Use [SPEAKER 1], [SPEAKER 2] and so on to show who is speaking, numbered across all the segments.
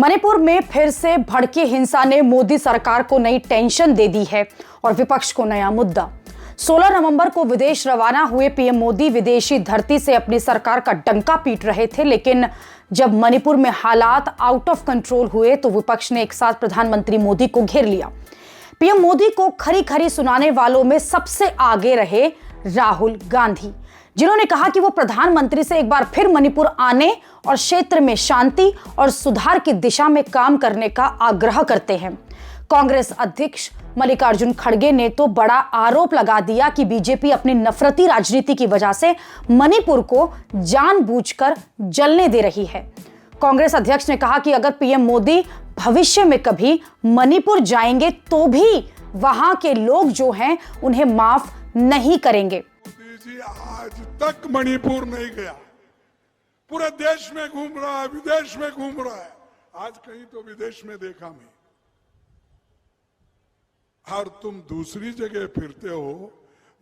[SPEAKER 1] मणिपुर में फिर से भड़की हिंसा ने मोदी सरकार को नई टेंशन दे दी है और विपक्ष को नया मुद्दा। 16 नवंबर को विदेश रवाना हुए पीएम मोदी विदेशी धरती से अपनी सरकार का डंका पीट रहे थे, लेकिन जब मणिपुर में हालात आउट ऑफ कंट्रोल हुए तो विपक्ष ने एक साथ प्रधानमंत्री मोदी को घेर लिया। पीएम मोदी को खरी खरी सुनाने वालों में सबसे आगे रहे राहुल गांधी, जिन्होंने कहा कि वो प्रधानमंत्री से एक बार फिर मणिपुर आने और क्षेत्र में शांति और सुधार की दिशा में काम करने का आग्रह करते हैं। कांग्रेस अध्यक्ष मल्लिकार्जुन खड़गे ने तो बड़ा आरोप लगा दिया कि बीजेपी अपनी नफरती राजनीति की वजह से मणिपुर को जानबूझकर जलने दे रही है। कांग्रेस अध्यक्ष ने कहा कि अगर पीएम मोदी भविष्य में कभी मणिपुर जाएंगे तो भी वहां के लोग जो हैं उन्हें माफ नहीं करेंगे।
[SPEAKER 2] जी आज तक मणिपुर नहीं गया, पूरे देश में घूम रहा है, विदेश में घूम रहा है, आज कहीं तो विदेश में देखा मैं। और तुम दूसरी जगह फिरते हो,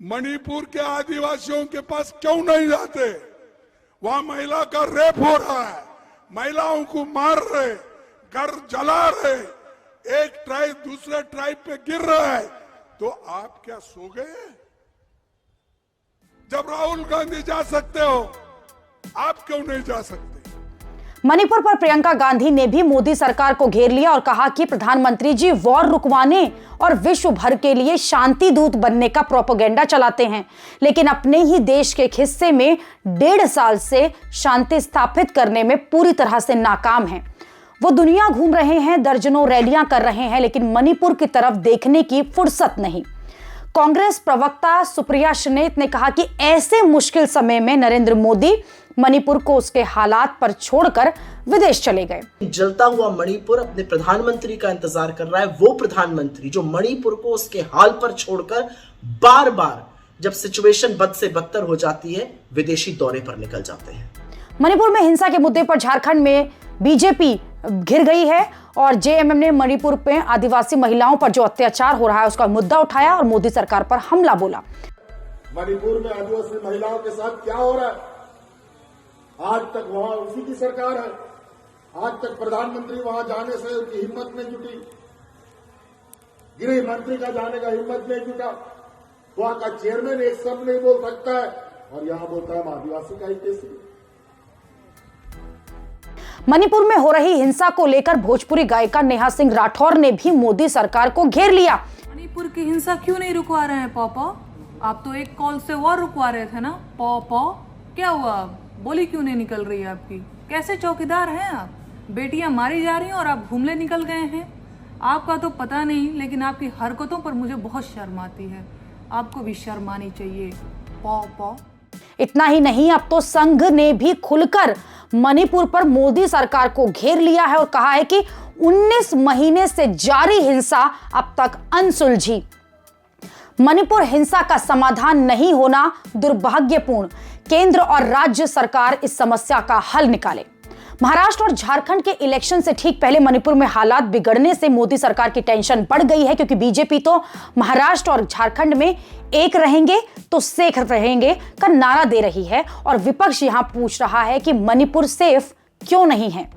[SPEAKER 2] मणिपुर के आदिवासियों के पास क्यों नहीं जाते? वहां महिला का रेप हो रहा है, महिलाओं को मार रहे, घर जला रहे, एक ट्राइब दूसरे ट्राइब पे गिर रहा है, तो आप क्या सो गए? जब राहुल गांधी जा सकते हो, आप क्यों नहीं जा सकते?
[SPEAKER 1] मणिपुर पर प्रियंका गांधी ने भी मोदी सरकार को घेर लिया और कहा कि प्रधानमंत्री जी वॉर रुकवाने और विश्व भर के लिए शांति दूत बनने का प्रोपेगेंडा चलाते हैं, लेकिन अपने ही देश के एक हिस्से में 1.5 साल से शांति स्थापित करने में पूरी तरह से नाकाम हैं। वो दुनिया घूम रहे हैं, दर्जनों रैलियां कर रहे हैं, लेकिन मणिपुर की तरफ देखने की फुर्सत नहीं। कांग्रेस प्रवक्ता सुप्रिया श्रीनेत ने कहा कि ऐसे मुश्किल समय में नरेंद्र मोदी मणिपुर को उसके हालात पर छोड़कर विदेश चले गए।
[SPEAKER 3] जलता हुआ मणिपुर अपने प्रधानमंत्री का इंतजार कर रहा है, वो प्रधानमंत्री जो मणिपुर को उसके हाल पर छोड़कर बार बार जब सिचुएशन बद से बदतर हो जाती है विदेशी दौरे पर निकल जाते हैं।
[SPEAKER 1] मणिपुर में हिंसा के मुद्दे पर झारखंड में बीजेपी घिर गई है और जेएमएम ने मणिपुर में आदिवासी महिलाओं पर जो अत्याचार हो रहा है उसका मुद्दा उठाया और मोदी सरकार पर हमला बोला।
[SPEAKER 4] मणिपुर में आदिवासी महिलाओं के साथ क्या हो रहा है? आज तक वहां उसी की सरकार है, आज तक प्रधानमंत्री वहां जाने से उनकी हिम्मत नहीं जुटी, गृह मंत्री का जाने का हिम्मत नहीं जुटा, वहां का चेयरमैन एक शब्द नहीं बोल सकता है और यहां बोलता है हम आदिवासी का ही कैसे।
[SPEAKER 1] मणिपुर में हो रही हिंसा को लेकर भोजपुरी गायिका नेहा सिंह राठौर ने भी मोदी सरकार को घेर लिया।
[SPEAKER 5] मणिपुर की हिंसा क्यों नहीं रुकवा रहे हैं पापा? आप तो एक कॉल से वॉर रुकवा रहे थे ना पापा, क्या हुआ? बोली क्यों नहीं निकल रही है आपकी? कैसे चौकीदार हैं आप? बेटियां मारी जा रही हैं और आप घूमने निकल गए हैं। आपका तो पता नहीं, लेकिन आपकी हरकतों पर मुझे बहुत शर्म आती है। आपको भी शर्म आनी चाहिए पापा।
[SPEAKER 1] इतना ही नहीं, अब तो संघ ने भी खुलकर मणिपुर पर मोदी सरकार को घेर लिया है और कहा है कि 19 महीने से जारी हिंसा अब तक अनसुलझी। मणिपुर हिंसा का समाधान नहीं होना दुर्भाग्यपूर्ण, केंद्र और राज्य सरकार इस समस्या का हल निकाले। महाराष्ट्र और झारखंड के इलेक्शन से ठीक पहले मणिपुर में हालात बिगड़ने से मोदी सरकार की टेंशन बढ़ गई है, क्योंकि बीजेपी तो महाराष्ट्र और झारखंड में एक रहेंगे तो सेफ रहेंगे का नारा दे रही है और विपक्ष यहां पूछ रहा है कि मणिपुर सेफ क्यों नहीं है।